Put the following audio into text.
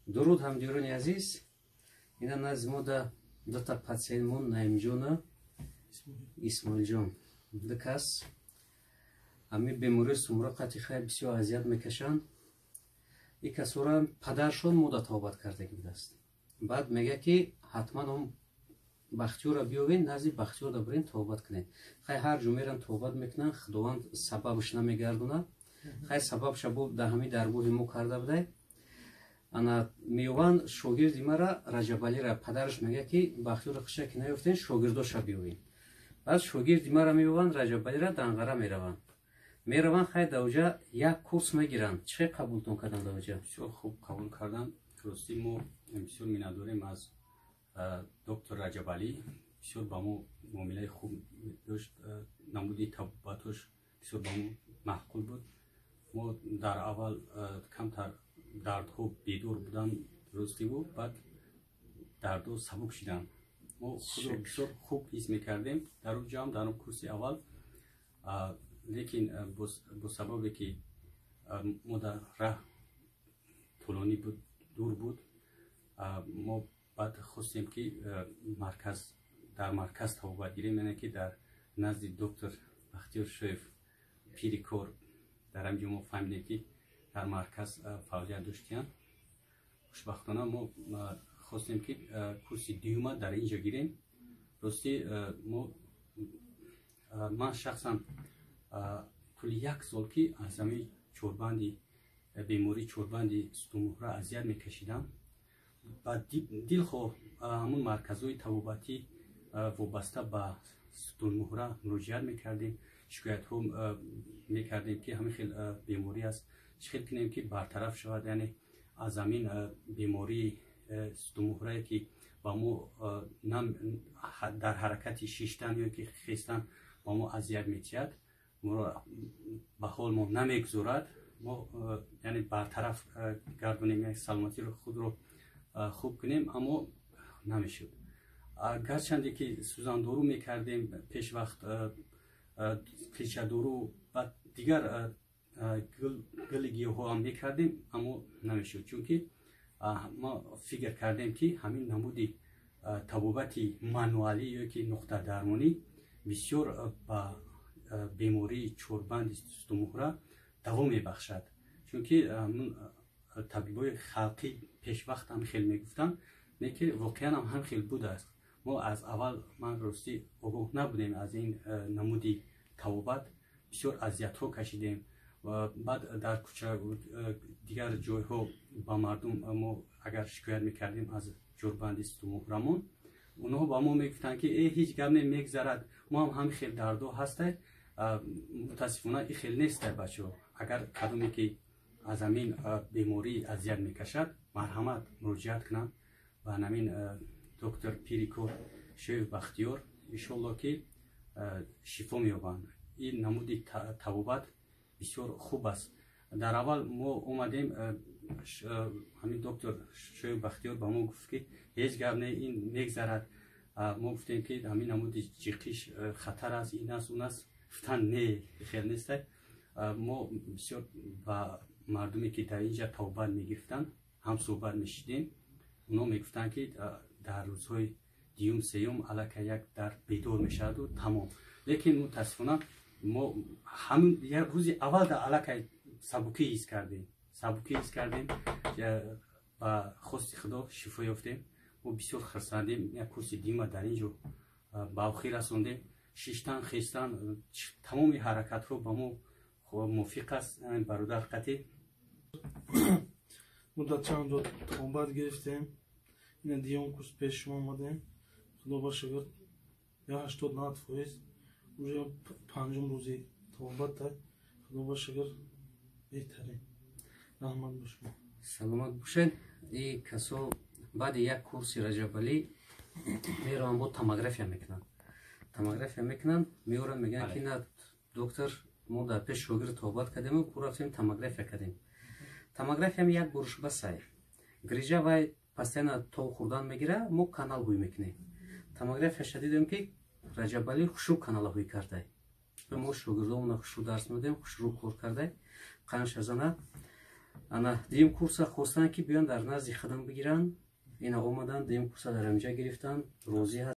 Дуруд ҳамдиёрони азиз, ина назди мо дута патсиентмон Наимҷону Исмоилҷон ду кас ҳами бемории сумроқати хай бисёр азият мекашанд. И касора падаршон мода тавбат кардаги будааст. Баъд мега ки ҳатман он бахтиёра биёвен назди бахтиёр да бурен тавбат кунед. Хай ҳар ҷо меран тавбат мекунанд, худованд сабабаш намегардонад. Хай сабабша бо да ҳами даргоҳи мо карда будай. Ана меёванд шогирди мара Раҷабалира падараш мега ки бахтиёра хушак наёфтен шогирдоша биёвен. Баъд шогирди мара меёванд Раҷабалира Данғара мераванд. Мераванд хай давҷа як курс мегиранд. Чӣ қабултон кардан давҷа? Бисёр хуб қабул кардан. Рости мо бисёр миннатдорем аз доктор Раҷабалӣ. Бисёр ба мо муомилаи хуб дошт. Намуди табобатош бисёр ба мо маъқул буд. Мо дар аввал камтар дардҳо бедор будан ростигу баъд дардҳо сабук шидан. Мо худро бисёр хуб ҳис мекардем дар он ҷамъ, дар он курси аввал. Лекин бо сабабе ки мо дар раҳ тӯлонӣ буд, дур буд, мо баъд хостем ки дар марказ табобат гирем, яъне ки дар назди доктор Бахтиёр Шоев пири кор дар ҳамҷо мо фаҳмидем ки дар марказ фаъолият доштиянд. хушбахтона мо хостем ки курси дуюма дар ин ҷо гирем. Рости ман шахсан тӯли як сол ки аз ҳамаи чорбанди бемории чорбанди сутунмуҳра азият мекашидам. Ба дилхоҳ ҳамун марказҳои табобатӣ вобаста ба сутунмуҳра муроҷиат мекардем. шикоятҳо мекардем ки ҳамин хел беморӣ аст, чӣ хел кунем ки бартараф шавад, яъне аз ҳамин бемории сутунмуҳрае ки ба мо дар ҳаракати шиштан ё ки хестан ба мо азият метиҳад, ба ҳол мо намегузорад, мо яъне бартараф гардонем, яъне саломатиро худро хуб кунем, аммо намешуд. Гарчанде ки сӯзандору мекардем пешвақт, кличадору ва дигар гӯли гиёҳҳо ҳам мекардем, аммо намешуд, чунки мо фикр кардем ки ҳамин намуди табобати мануалӣ ё ки нуқтадармонӣ бисёр ба бемории чорбанди сутунмуҳра давом мебахшад. Чунки табибои халқӣ пешвақт ҳам хел мегуфтанд, не ки воқеан ҳам хел будааст. Мо аз аввал ман ростӣ огоҳ набудем аз ин намуди табобат, бисёр азиятҳо кашидем. Баъд дар кӯча дигар ҷойҳо ба мардум мо агар шикоят мекардем аз чорбанди сутунмуҳрамон, онҳо ба мо мегуфтанд ки ҳеҷ гап мегзарад, мо ҳам ҳамин хел дардҳо ҳастай. Мутаассифона ин хел нестай бачаҳо. Агар кадоме ки аз ҳамин беморӣ азият мекашад, марҳамат муроҷиат кунанд ба ҳамин доктор пири кор Шоев Бахтиёр, иншоалло ки шифо меёбанд. Ин намуди табобат бисёр хуб аст. Дар аввал мо омадем, ҳамин доктор Шоев Бахтиёр ба мо гуфт ки ҳеҷ гап не, ин мегзарад. Мо гуфтем ки ҳамин намуди ҷиқиш хатар аст, ин аст, он аст. Гуфтанд не, хел нестай. Мо бисёр ба мардуме ки дар ин ҷо табобат мегирифтанд ҳамсӯҳбат мешидем. онҳо мегуфтанд ки дар рӯзҳои дуюм сеюм аллакай як дард бедор мешаваду тамом. лекин мутаассифона мо ҳамин як рӯзи аввал да аллакай сабукӣ ҳис кардем, ба хости худо шифо ёфтем. мо бисёр хирсандем, як курси дуюма дар ин ҷо ба охир расондем. шиштан хестан тамоми ҳаракатҳо ба мо мувофиқ аст. бародар қатӣ муддат чанд ҷо табобат гирифтем. ина дуюм курс пеш шумо омадем. худо ба шукр 80-90% уже панҷум рӯзи табобатта. худо ба шукр беҳтарин. раҳмат ба шумо. Саломат бошед. И касо баъди як курси Раҷабалӣ мераванд бо томография мекунанд. Меоранд мегӯянд ки на доктор, мо дар пеш шогирд табобат кардему, ку рафтем томография кардем. Томография як бурушба сай. Гриҷа вай постоянно тов хӯрдан мегира, мо каналҳои мекунем. Томография шадидем ки Раҷабалӣ хушрӯ каналҳои кардай. мо шогирдомона хушрӯ дарс медем, хушрӯ кор кардай. Қанша зана ана дим курса хостан ки биён дар назди хадам бигиранд. Ина омадан дим курса дар амҷа гирифтанд. Розӣ